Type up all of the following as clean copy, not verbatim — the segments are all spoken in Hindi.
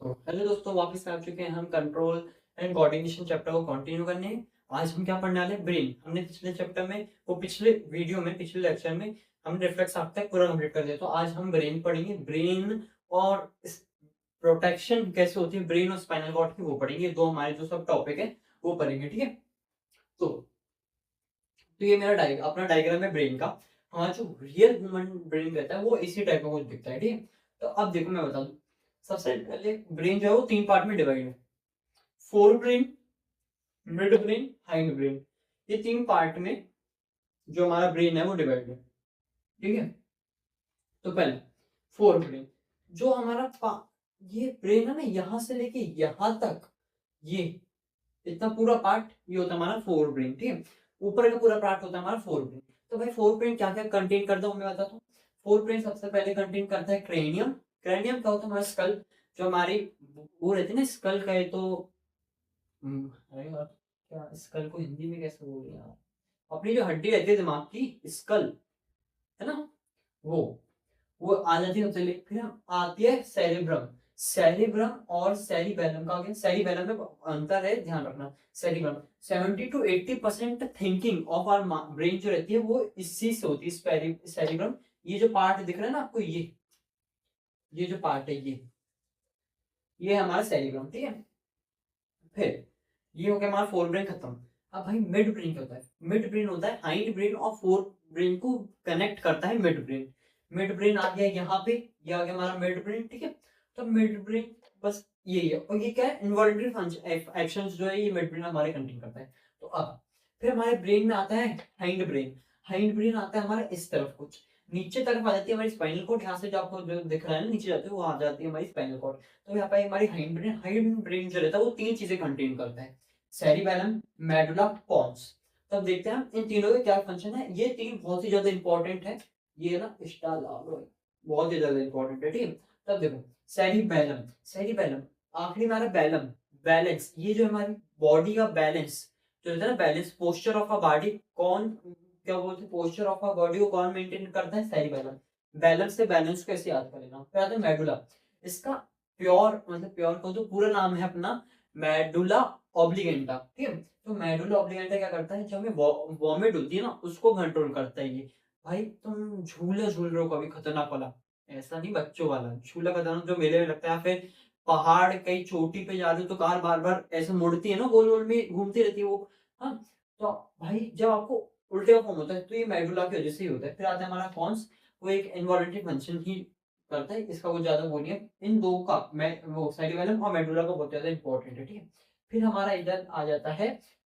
तो हेलो दोस्तों, वापस आ चुके हैं हम कंट्रोल एंड कोऑर्डिनेशन चैप्टर को कंटिन्यू करने। आज हम क्या पढ़ने वाले हैं? ब्रेन। हमने पिछले चैप्टर में पिछले वीडियो में पिछले लेक्चर में हमने रिफ्लेक्स अब तक पूरा कंप्लीट कर दिया। तो आज हम ब्रेन पढ़ेंगे। ब्रेन और प्रोटेक्शन कैसे होती है ब्रेन और स्पाइनल कॉर्ड की, वो पढ़ेंगे। दो हमारे जो सब टॉपिक है वो पढ़ेंगे, ठीक है। तो ये मेरा अपना डायग्राम है ब्रेन का। हमारा जो रियल ह्यूमन ब्रेन रहता है वो इसी टाइप का कुछ दिखता है, ठीक है। तो अब देखो मैं बता दूं, सबसे पहले ब्रेन जो है वो तीन पार्ट में डिवाइड है। Fore brain, mid brain, hind brain. ये तीन पार्ट में जो हमारा ब्रेन है वो डिवाइड है, ठीक है। तो पहले फोर ब्रेन, जो हमारा ये ब्रेन है ना, यहां से लेके यहां तक, ये इतना पूरा पार्ट ये होता है हमारा फोर ब्रेन, ठीक है। ऊपर का पूरा पार्ट होता है हमारा फोर ब्रेन। तो भाई फोर ब्रेन क्या क्या कंटेन करता हूँ मैं बताता हूँ। फोर ब्रेन सबसे पहले कंटेन करता है क्रेनियम। क्रेनियम क्या होता है? हमारा स्कल, जो हमारी वो रहती है ना, स्कल का है तो अरे यार, क्या स्कल को हिंदी में कैसे बोल यार, अपनी जो हड्डी रहती है दिमाग की, स्कल, है ना, वो वो आ जाती है सबसे पहले। फिर हम आती है सेरिब्रम। सेरिब्रम और सेरिबेलम का क्या, सेरिबेलम में अंतर है, ध्यान रखना। Cerebrum 70 to 80% thinking of our brain जो रहती है वो इसी से होती है, सेरिब्रम। ये जो पार्ट दिख रहा है ना आपको, ये जो पार्ट है, ये हमारा सेरिब्रम, ठीक है। फिर ये हो गया हमारा फोर ब्रेन खत्म। अब भाई मिड ब्रेन क्या होता है? मिड ब्रेन होता है हाइंड ब्रेन और फोर ब्रेन को कनेक्ट करता है मिड ब्रेन। मिड ब्रेन आ गया यहाँ पे, ये आ गया हमारा मिड ब्रेन, ठीक है। तो मिड ब्रेन बस यही है। और ये क्या है? इन्वॉल्टरी फंक्शन एक्शन जो है ये मिड ब्रेन हमारे कंटेन करता है। तो अब फिर हमारे ब्रेन में आता है हाइंड ब्रेन। हाइंड ब्रेन आता है हमारा इस तरफ, कुछ नीचे तरफ आ जाती है हमारी स्पाइनल कॉर्ड। यहाँ से जो आपको जो दिख रहा है ना नीचे जाते हैं, वो आ जाती है हमारी स्पाइनल कॉर्ड। तो यहाँ पे हमारी हाइंड ब्रेन। हाइंड ब्रेन जो रहता है वो तीन चीजें कंटेन करता है, सेरिबेलम, मेडुला, पॉन्स। तो अब देखते हैं इन तीनों के क्या फंक्शन है। ये तीन बहुत ही ज्यादा इंपॉर्टेंट है। ये ना बहुत ही ज्यादा इंपॉर्टेंट है, ठीक है। तब देखो सेरिबेलम। सेरिबेलम आखिरी में आ रहा है बैलम, बैलेंस। ये जो हमारी बॉडी का बैलेंस जो रहता है ना, balance, posture of a body, कौन क्या बोलते हैं, पोस्चर ऑफ अ बॉडी को कौन मेंटेन करता है? सेरिबेलम। बैलेंस से बैलेंस को कैसे याद कर लेना। फिर आता है मेडुला। इसका प्योर मतलब प्योर को तो पूरा नाम है अपना मेडुला ऑब्लिगेंटा, ठीक है। तो मेडुला ऑब्लिगेंटा क्या करता है? जब हमें वॉमिट होती है ना, उसको कंट्रोल करता है ये। भाई तुम झूला झूल रहे हो कभी खतरनाक वाला, ऐसा नहीं, बच्चों वाला झूला खतरनाक जो मेले में लगता है, फिर पहाड़ कहीं चोटी पे जा रहे हो तो कार बार बार ऐसे मुड़ती है ना, गोल गोल में घूमती रहती है वो। हाँ, तो भाई जब आपको उल्टे का फॉर्म होता है तो ये मेडुला की वजह से ही होता है। फिर आता है हमारा कॉन्स, वो एक इन्वॉल्यूटरी फंक्शन ही करता है, इसका कुछ ज्यादा वो नहीं है। इन दो का मैं वो सेरिबेलम और मेडुला का बहुत ज्यादा इंपॉर्टेंट है, ठीक है। फिर हमारा इधर आ जाता है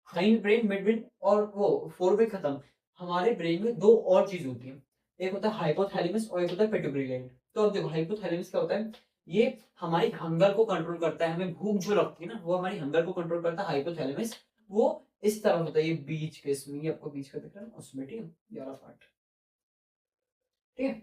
हाइंड ब्रेन, मिड ब्रेन और वो फोर ब्रेन खत्म। हमारे ब्रेन में दो और चीज होती है, एक होता है हाइपोथैलेमस और एक होता है पिट्यूटरी ग्लैंड। तो अब देखो हाइपोथैलेमस क्या होता है? ये हमारी हंगर को कंट्रोल करता है, हमें भूख जो लगती है ना, वो हमारी हंगर को कंट्रोल करता है हाइपोथैलेमस। वो इस तरह होता है, ये बीच के इसमें, ये आपको बीच का दिख रहा है ना, उसमें, ठीक है, ये वाला पार्ट, ठीक है।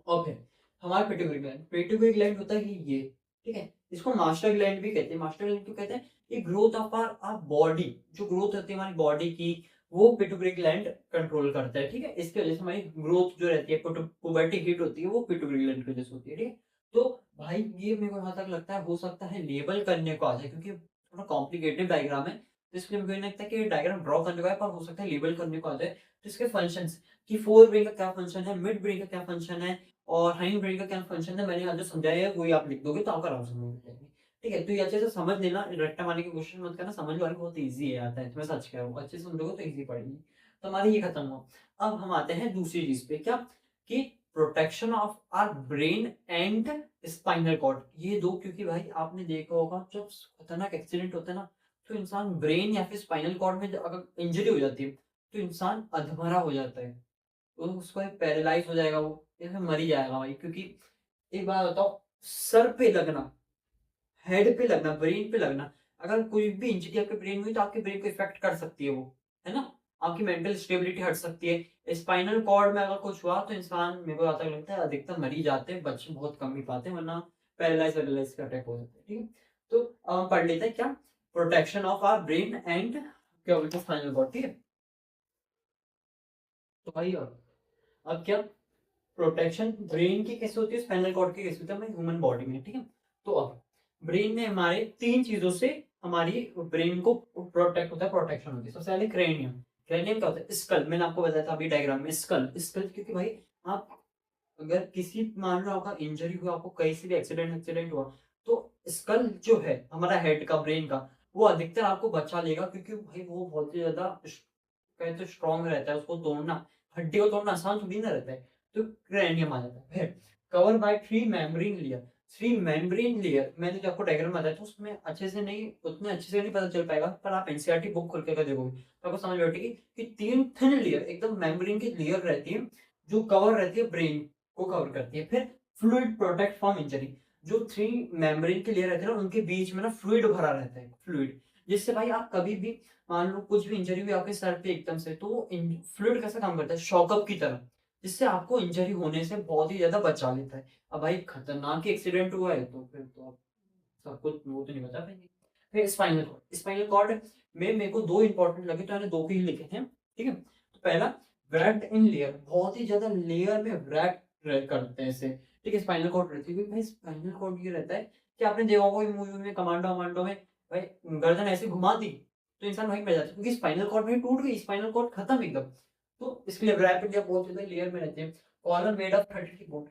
और फिर हमारा पिट्यूटरी ग्लैंड, पिट्यूटरी ग्लैंड होता है कि ये, ठीक है। इसको मास्टर ग्लैंड भी कहते हैं। मास्टर ग्लैंड क्यों कहते हैं? ये ग्रोथ ऑफ आवर बॉडी, जो ग्रोथ होती है हमारी बॉडी की, वो पिट्यूटरी ग्लैंड कंट्रोल करता है, ठीक है। इसकी वजह से हमारी ग्रोथ जो रहती है, पुबर्टी हिट होती है, वो पिट्यूटरी ग्लैंड की वजह से होती है, ठीक है। तो भाई ये मेरे को यहाँ तक लगता है हो सकता है लेबल करने को आ जाए, क्योंकि थोड़ा कॉम्प्लिकेटेड डायग्राम है, तो इसलिए मेरे को नहीं लगता कि डायग्राम ड्रॉ करने को है, पर हो सकता है लेबल करने को आ जाए। तो इसके फंक्शंस कि फोर ब्रेन का क्या फंक्शन है, मिड ब्रेन का क्या फंक्शन है और हाइंड ब्रेन का क्या फंक्शन है, मैंने आज जो समझाया है वही आप लिख दोगे तो आपका आराम से समझ में जाएगी, ठीक है। तो ये अच्छे से समझ लेना, रट्टा मारने की कोशिश मत करना, समझ वाले बहुत ईजी है, आता है तो मैं सच कह रहा हूँ, अच्छे से समझोगे तो ईजी पड़ेगी। तो हमारी ये खत्म हुआ। अब हम आते हैं दूसरी चीज पे, क्या कि protection of our brain and spinal cord. ये दो, क्योंकि भाई आपने देखा होगा जब खतरनाक एक्सीडेंट होता है ना, तो इंसान ब्रेन या फिर स्पाइनल कॉर्ड में अगर इंजरी हो जाती है तो इंसान अधमरा हो जाता है, तो उसको पैरालाइज हो जाएगा वो, या फिर मर ही जाएगा भाई। क्योंकि एक बात बताओ, सर पे लगना, हेड पे लगना, ब्रेन पे लगना, अगर कोई भी इंजरी आपके ब्रेन में हुई तो आपके ब्रेन को इफेक्ट कर सकती है वो, है ना। आपकी मेंटल स्टेबिलिटी हट सकती है। स्पाइनल कॉर्ड में अगर कुछ हुआ तो इंसान, मेरे को आता लगता है अधिकतर मर ही जाते हैं, बच्चे बहुत कम ही पाते हैं, वरना पैरालाइज वैरालाइज का अटैक हो जाता है, ठीक है। तो अब हम पढ़ लेते हैं क्या, protection of our brain and क्या बोलते हैं स्पाइनल कॉर्ड, ठीक है। तो भाई अब क्या, प्रोटेक्शन ब्रेन की कैसे होती है, स्पाइनल कॉर्ड की कैसे होती है हमारी ह्यूमन बॉडी में, ठीक है। तो अब ब्रेन में हमारे 3 चीजों से हमारी ब्रेन को प्रोटेक्ट होता है, प्रोटेक्शन होती है। सबसे पहले क्रेनियम। क्रेनियम क्या होता है? स्कल। मैंने आपको बताया था अभी डायग्राम में, स्कल। स्कल क्योंकि भाई आप अगर किसी मान लो आपका इंजरी हुआ, आपको कहीं से भी एक्सीडेंट एक्सीडेंट हुआ, तो स्कल जो है हमारा हेड का, ब्रेन का, वो अधिकतर आपको बचा लेगा, क्योंकि भाई वो बहुत ही ज्यादा कहते तो स्ट्रॉन्ग रहता है। उसको तोड़ना, हड्डी को तोड़ना आसान थोड़ी ना रहता है। तो क्रैनियम आ जाता है। फिर cover by three membrane layer. Three membrane layer मैंने जो आपको डायग्राम बताया था उसमें अच्छे से नहीं, उतने अच्छे से नहीं पता चल पाएगा, पर आप एनसीईआरटी बुक खोल के अगर देखोगे तो आपको समझ बैठेगी कि 3 थिन लेयर, एकदम मेम्ब्रेन की लेयर रहती है जो कवर रहती है, ब्रेन को कवर करती है। फिर फ्लूइड प्रोटेक्ट फ्रॉम इंजरी। जो 3 मेम्ब्रेन की लेयर रहती है ना, उनके बीच में ना फ्लूइड भरा रहता है, फ्लूइड, जिससे भाई आप कभी भी मान लो कुछ भी इंजरी हुई आपके सर पे एकदम से, तो फ्लूइड कैसा काम करता है? शॉकअप की तरह, जिससे आपको इंजरी होने से बहुत ही ज्यादा बचा लेता है। अब भाई खतरनाक एक्सीडेंट हुआ है तो फिर तो आप सबको वो तो नहीं बता पाएंगे। फिर स्पाइनल कॉर्ड। स्पाइनल कॉर्ड में मेरे को 2 इंपॉर्टेंट लगे, तो मैंने 2 ही लिखे थे, ठीक है। तो पहला, wrapped इन लेयर, बहुत ही ज्यादा लेयर में wrap करते हैं इसे, ठीक है। स्पाइनल कॉर्ड रहती है, क्योंकि भाई स्पाइनल कॉर्ड ये रहता है कि आपने देखा होगा मूवी में, कमांडो वमांडो में, भाई गर्दन ऐसे घुमा दी तो इंसान वहीं पे जाता है, क्योंकि स्पाइनल कॉर्ड में टूट गई, स्पाइनल कॉर्ड खत्म एकदम। तो इसके लिए wrap इंडिया बहुत ज्यादा लेयर में रहते हैं। Column made of 33 bone.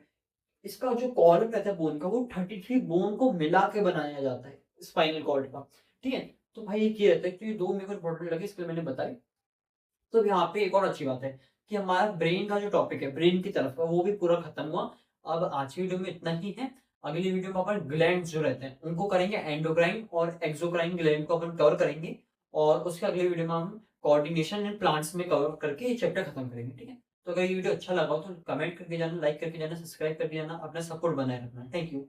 इसका जो कॉलम रहता है बोन का, वो 33 बोन को मिला के बनाया जाता है स्पाइनल कॉर्ड का, ठीक है। तो भाई ये क्या रहता है, तो ये 2 मेरे को इंपॉर्टेंट लगे, इसके लिए मैंने बताई। तो यहाँ पे एक और अच्छी बात है कि हमारा ब्रेन का जो टॉपिक है, ब्रेन की तरफ का, वो भी पूरा खत्म हुआ। अब आज की वीडियो में इतना ही है। अगली वीडियो में अपन ग्लैंड्स जो रहते हैं उनको करेंगे, एंडोक्राइन और एक्सोक्राइन ग्लैंड को अपन कवर करेंगे। और उसके अगले वीडियो में हम कोऑर्डिनेशन इन प्लांट्स में कवर करके ये चैप्टर खत्म करेंगे, ठीक है। तो अगर ये वीडियो अच्छा लगा हो तो कमेंट करके जाना, लाइक करके जाना, सब्सक्राइब करके जाना, अपना सपोर्ट बनाए रखना। Thank you.